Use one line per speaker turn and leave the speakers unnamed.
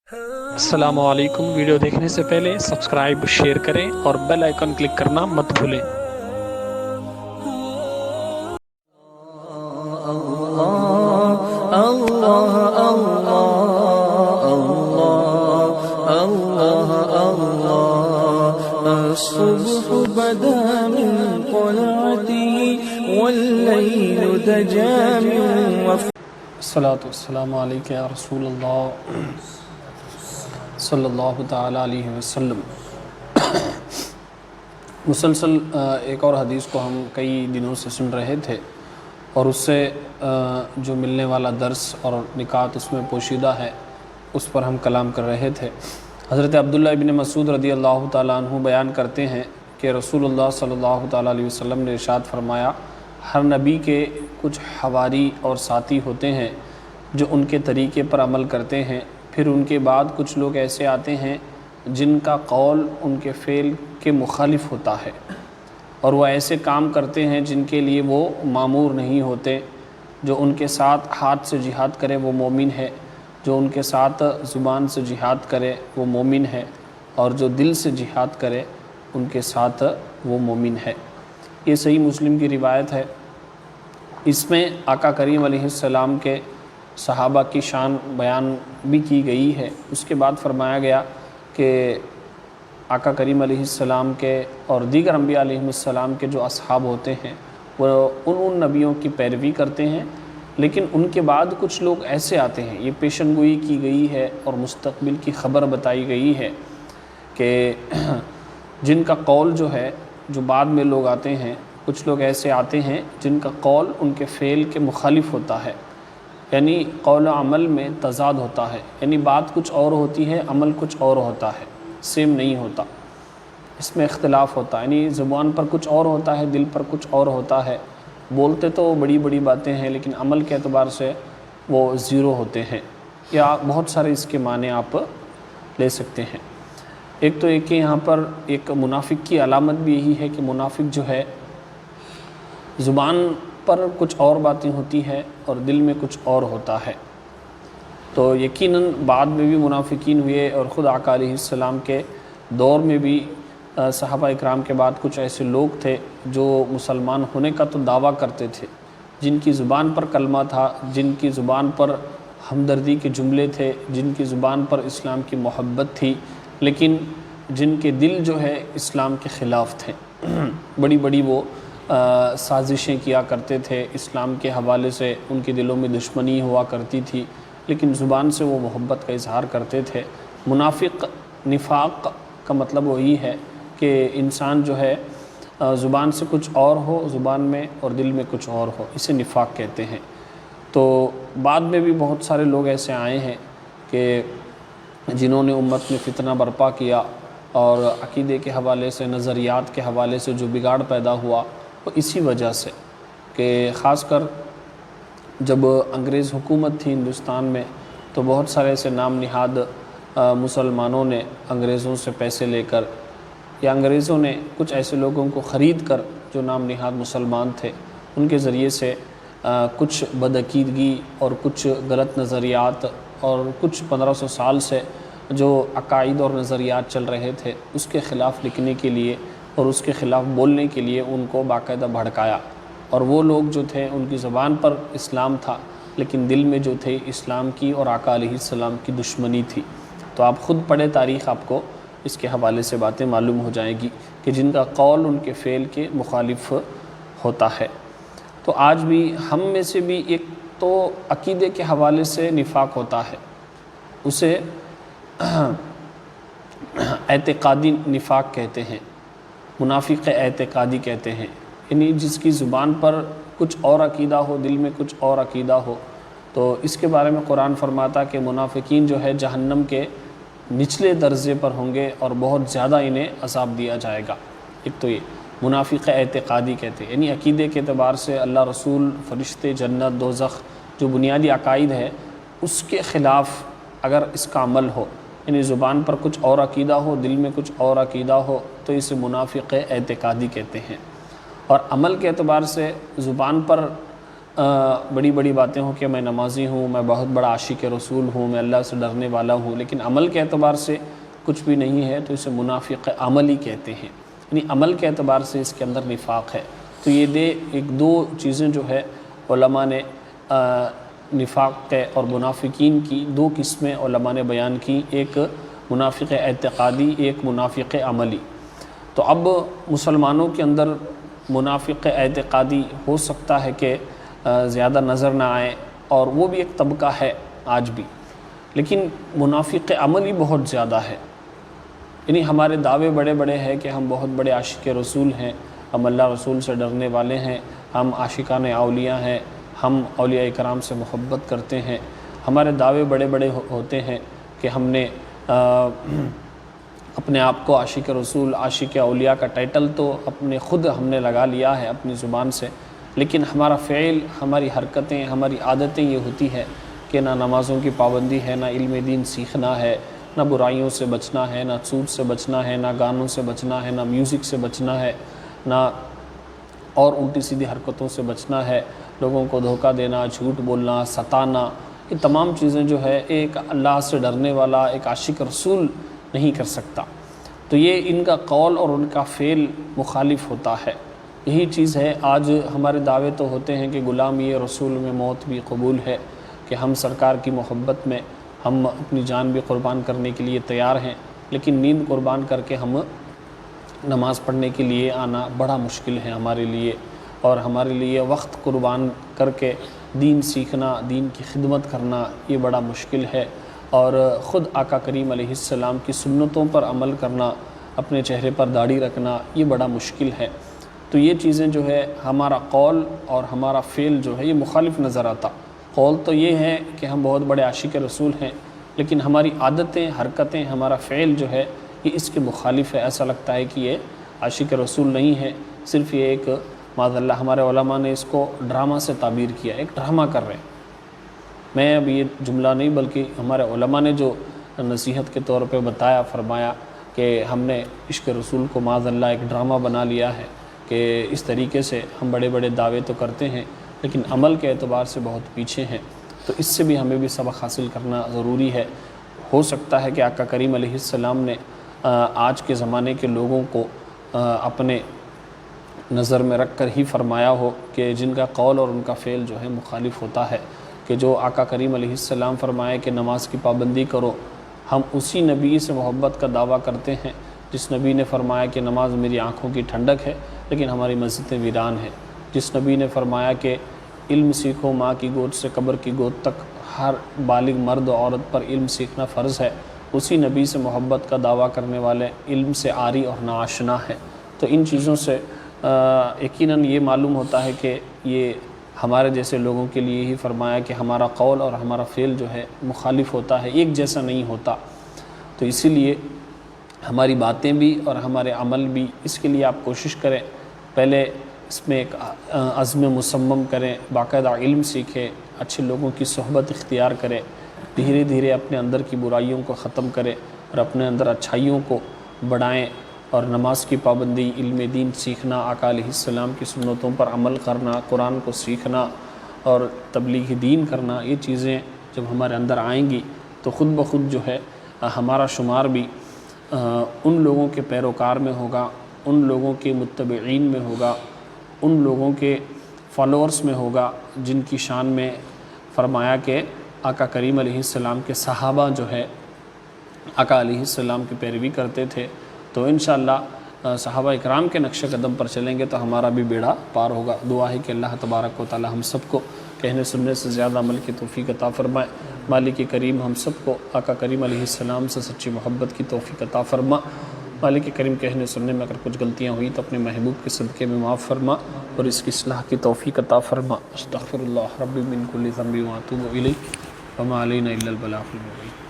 السلام علیکم۔ ویڈیو دیکھنے سے پہلے سبسکرائب شیئر کریں اور بیل آئیکن کلک کرنا مت بھولیں۔
الصبح بدا من طلعته والليل دجى من
الصلاۃ والسلام علیک یا رسول اللہ صلی اللہ تعالیٰ علیہ وسلم۔ مسلسل ایک اور حدیث کو ہم کئی دنوں سے سن رہے تھے اور اس سے جو ملنے والا درس اور نکات اس میں پوشیدہ ہے اس پر ہم کلام کر رہے تھے۔ حضرت عبداللہ ابن مسعود رضی اللہ تعالیٰ عنہ بیان کرتے ہیں کہ رسول اللہ صلی اللہ تعالیٰ علیہ وسلم نے ارشاد فرمایا، ہر نبی کے کچھ حواری اور ساتھی ہوتے ہیں جو ان کے طریقے پر عمل کرتے ہیں، پھر ان کے بعد کچھ لوگ ایسے آتے ہیں جن کا قول ان کے فعل کے مخالف ہوتا ہے، اور وہ ایسے کام کرتے ہیں جن کے لیے وہ مامور نہیں ہوتے۔ جو ان کے ساتھ ہاتھ سے جہاد کرے وہ مومن ہے، جو ان کے ساتھ زبان سے جہاد کرے وہ مومن ہے، اور جو دل سے جہاد کرے ان کے ساتھ وہ مومن ہے۔ یہ صحیح مسلم کی روایت ہے۔ اس میں آقا کریم علیہ السلام کے صحابہ کی شان بیان بھی کی گئی ہے۔ اس کے بعد فرمایا گیا کہ آقا کریم علیہ السلام کے اور دیگر انبیاء علیہ السلام کے جو اصحاب ہوتے ہیں وہ ان نبیوں کی پیروی کرتے ہیں، لیکن ان کے بعد کچھ لوگ ایسے آتے ہیں، یہ پیشن گوئی کی گئی ہے اور مستقبل کی خبر بتائی گئی ہے کہ جن کا قول جو ہے، جو بعد میں لوگ آتے ہیں، کچھ لوگ ایسے آتے ہیں جن کا قول ان کے فعل کے مخالف ہوتا ہے، یعنی قول و عمل میں تضاد ہوتا ہے، یعنی بات کچھ اور ہوتی ہے، عمل کچھ اور ہوتا ہے، سیم نہیں ہوتا، اس میں اختلاف ہوتا ہے، یعنی زبان پر کچھ اور ہوتا ہے، دل پر کچھ اور ہوتا ہے، بولتے تو بڑی بڑی باتیں ہیں لیکن عمل کے اعتبار سے وہ زیرو ہوتے ہیں، یا بہت سارے اس کے معنی آپ لے سکتے ہیں۔ ایک تو ایک کہ یہاں پر ایک منافق کی علامت بھی یہی ہے کہ منافق جو ہے زبان پر کچھ اور باتیں ہوتی ہے اور دل میں کچھ اور ہوتا ہے۔ تو یقیناً بعد میں بھی منافقین ہوئے، اور خود آقا علیہ السلام کے دور میں بھی صحابہ اکرام کے بعد کچھ ایسے لوگ تھے جو مسلمان ہونے کا تو دعویٰ کرتے تھے، جن کی زبان پر کلمہ تھا، جن کی زبان پر ہمدردی کے جملے تھے، جن کی زبان پر اسلام کی محبت تھی، لیکن جن کے دل جو ہے اسلام کے خلاف تھے، بڑی بڑی وہ سازشیں کیا کرتے تھے، اسلام کے حوالے سے ان کے دلوں میں دشمنی ہوا کرتی تھی، لیکن زبان سے وہ محبت کا اظہار کرتے تھے۔ منافق، نفاق کا مطلب وہی ہے کہ انسان جو ہے زبان سے کچھ اور ہو، زبان میں اور دل میں کچھ اور ہو، اسے نفاق کہتے ہیں۔ تو بعد میں بھی بہت سارے لوگ ایسے آئے ہیں کہ جنہوں نے امت میں فتنہ برپا کیا، اور عقیدے کے حوالے سے، نظریات کے حوالے سے جو بگاڑ پیدا ہوا وہ اسی وجہ سے کہ خاص کر جب انگریز حکومت تھی ہندوستان میں تو بہت سارے ایسے نام نہاد مسلمانوں نے انگریزوں سے پیسے لے کر، یا انگریزوں نے کچھ ایسے لوگوں کو خرید کر جو نام نہاد مسلمان تھے ان کے ذریعے سے کچھ بدعقیدگی اور کچھ غلط نظریات اور کچھ 1500 سال سے جو عقائد اور نظریات چل رہے تھے اس کے خلاف لکھنے کے لیے اور اس کے خلاف بولنے کے لیے ان کو باقاعدہ بھڑکایا، اور وہ لوگ جو تھے ان کی زبان پر اسلام تھا لیکن دل میں جو تھے اسلام کی اور آقا علیہ السلام کی دشمنی تھی۔ تو آپ خود پڑھے تاریخ، آپ کو اس کے حوالے سے باتیں معلوم ہو جائیں گی کہ جن کا قول ان کے فعل کے مخالف ہوتا ہے۔ تو آج بھی ہم میں سے بھی ایک تو عقیدے کے حوالے سے نفاق ہوتا ہے، اسے اعتقادی نفاق کہتے ہیں، منافق اعتقادی کہتے ہیں، یعنی جس کی زبان پر کچھ اور عقیدہ ہو، دل میں کچھ اور عقیدہ ہو۔ تو اس کے بارے میں قرآن فرماتا کہ منافقین جو ہے جہنم کے نچلے درجے پر ہوں گے اور بہت زیادہ انہیں عذاب دیا جائے گا۔ ایک تو یہ منافق اعتقادی کہتے ہیں، یعنی عقیدے کے اعتبار سے اللہ، رسول، فرشتے، جنت، دوزخ جو بنیادی عقائد ہے اس کے خلاف اگر اس کا عمل ہو، یعنی زبان پر کچھ اور عقیدہ ہو، دل میں کچھ اور عقیدہ ہو، تو اسے منافق اعتقادی کہتے ہیں۔ اور عمل کے اعتبار سے زبان پر بڑی بڑی باتیں ہوں کہ میں نمازی ہوں، میں بہت بڑا عاشق رسول ہوں، میں اللہ سے ڈرنے والا ہوں، لیکن عمل کے اعتبار سے کچھ بھی نہیں ہے، تو اسے منافق عملی کہتے ہیں، یعنی عمل کے اعتبار سے اس کے اندر نفاق ہے۔ تو یہ ایک دو چیزیں جو ہے علماء نے نفاق اور منافقین کی دو قسمیں علماء نے بیان کی، ایک منافق اعتقادی، ایک منافق عملی۔ تو اب مسلمانوں کے اندر منافق اعتقادی ہو سکتا ہے کہ زیادہ نظر نہ آئے، اور وہ بھی ایک طبقہ ہے آج بھی، لیکن منافق عملی بہت زیادہ ہے۔ یعنی ہمارے دعوے بڑے بڑے ہیں کہ ہم بہت بڑے عاشق رسول ہیں، ہم اللہ رسول سے ڈرنے والے ہیں، ہم عاشقان اولیاء ہیں، ہم اولیاء کرام سے محبت کرتے ہیں، ہمارے دعوے بڑے بڑے ہوتے ہیں کہ ہم نے اپنے آپ کو عاشق رسول، عاشق اولیاء کا ٹائٹل تو اپنے خود ہم نے لگا لیا ہے اپنی زبان سے، لیکن ہمارا فعل، ہماری حرکتیں، ہماری عادتیں یہ ہوتی ہے کہ نہ نمازوں کی پابندی ہے، نہ علم دین سیکھنا ہے، نہ برائیوں سے بچنا ہے، نہ سود سے بچنا ہے، نہ گانوں سے بچنا ہے، نہ میوزک سے بچنا ہے، نہ اور الٹی سیدھی حرکتوں سے بچنا ہے، لوگوں کو دھوکہ دینا، جھوٹ بولنا، ستانا، یہ تمام چیزیں جو ہے ایک اللہ سے ڈرنے والا، ایک عاشق رسول نہیں کر سکتا۔ تو یہ ان کا قول اور ان کا فعل مخالف ہوتا ہے۔ یہی چیز ہے، آج ہمارے دعوے تو ہوتے ہیں کہ غلامی رسول میں موت بھی قبول ہے، کہ ہم سرکار کی محبت میں ہم اپنی جان بھی قربان کرنے کے لیے تیار ہیں، لیکن نیند قربان کر کے ہم نماز پڑھنے کے لیے آنا بڑا مشکل ہے ہمارے لیے، اور ہمارے لیے وقت قربان کر کے دین سیکھنا، دین کی خدمت کرنا یہ بڑا مشکل ہے، اور خود آقا کریم علیہ السلام کی سنتوں پر عمل کرنا، اپنے چہرے پر داڑھی رکھنا یہ بڑا مشکل ہے۔ تو یہ چیزیں جو ہے ہمارا قول اور ہمارا فعل جو ہے یہ مخالف نظر آتا۔ قول تو یہ ہے کہ ہم بہت بڑے عاشق رسول ہیں، لیکن ہماری عادتیں، حرکتیں، ہمارا فعل جو ہے یہ اس کے مخالف ہے، ایسا لگتا ہے کہ یہ عاشق رسول نہیں ہے، صرف یہ ایک معاذ اللہ ہمارے علماء نے اس کو ڈرامہ سے تعبیر کیا، ایک ڈرامہ کر رہے ہیں۔ میں اب یہ جملہ نہیں بلکہ ہمارے علماء نے جو نصیحت کے طور پہ بتایا، فرمایا کہ ہم نے عشق رسول کو معاذ اللہ ایک ڈرامہ بنا لیا ہے، کہ اس طریقے سے ہم بڑے بڑے دعوے تو کرتے ہیں لیکن عمل کے اعتبار سے بہت پیچھے ہیں۔ تو اس سے بھی ہمیں بھی سبق حاصل کرنا ضروری ہے۔ ہو سکتا ہے کہ آقا کریم علیہ السلام نے آج کے زمانے کے لوگوں کو اپنے نظر میں رکھ کر ہی فرمایا ہو کہ جن کا قول اور ان کا فعل جو ہے مخالف ہوتا ہے، کہ جو آقا کریم علیہ السلام فرمائے کہ نماز کی پابندی کرو، ہم اسی نبی سے محبت کا دعویٰ کرتے ہیں جس نبی نے فرمایا کہ نماز میری آنکھوں کی ٹھنڈک ہے لیکن ہماری مسجدیں ویران ہیں، جس نبی نے فرمایا کہ علم سیکھو، ماں کی گود سے قبر کی گود تک ہر بالغ مرد و عورت پر علم سیکھنا فرض ہے، اسی نبی سے محبت کا دعویٰ کرنے والے علم سے عاری اور ناآشنا ہیں۔ تو ان چیزوں سے یقیناً یہ معلوم ہوتا ہے کہ یہ ہمارے جیسے لوگوں کے لیے ہی فرمایا کہ ہمارا قول اور ہمارا فعل جو ہے مخالف ہوتا ہے، ایک جیسا نہیں ہوتا۔ تو اسی لیے ہماری باتیں بھی اور ہمارے عمل بھی، اس کے لیے آپ کوشش کریں، پہلے اس میں ایک عزم مصمم کریں، باقاعدہ علم سیکھیں، اچھے لوگوں کی صحبت اختیار کریں، دھیرے دھیرے اپنے اندر کی برائیوں کو ختم کریں اور اپنے اندر اچھائیوں کو بڑھائیں، اور نماز کی پابندی، علم دین سیکھنا، آقا علیہ السلام کی سنتوں پر عمل کرنا، قرآن کو سیکھنا اور تبلیغ دین کرنا، یہ چیزیں جب ہمارے اندر آئیں گی تو خود بخود جو ہے ہمارا شمار بھی ان لوگوں کے پیروکار میں ہوگا، ان لوگوں کے متبعین میں ہوگا، ان لوگوں کے فالورز میں ہوگا جن کی شان میں فرمایا کہ آقا کریم علیہ السلام کے صحابہ جو ہے آقا علیہ السلام کی پیروی کرتے تھے۔ تو انشاءاللہ صحابہ اکرام کے نقش قدم پر چلیں گے تو ہمارا بھی بیڑا پار ہوگا۔ دعا ہے کہ اللہ تبارک و تعالی ہم سب کو کہنے سننے سے زیادہ عمل کی توفیق عطا فرمائے۔ مالک کریم ہم سب کو آقا کریم علیہ السلام سے سچی محبت کی توفیق عطا فرما۔ مالک کریم کہنے سننے میں اگر کچھ غلطیاں ہوئی تو اپنے محبوب کے صدقے میں معاف فرما اور اس کی اصلاح کی توفیق عطا فرما۔ استغفر اللہ ربی من کل ذنب واتوب الیہ وما علینا الا البلاغ المبین۔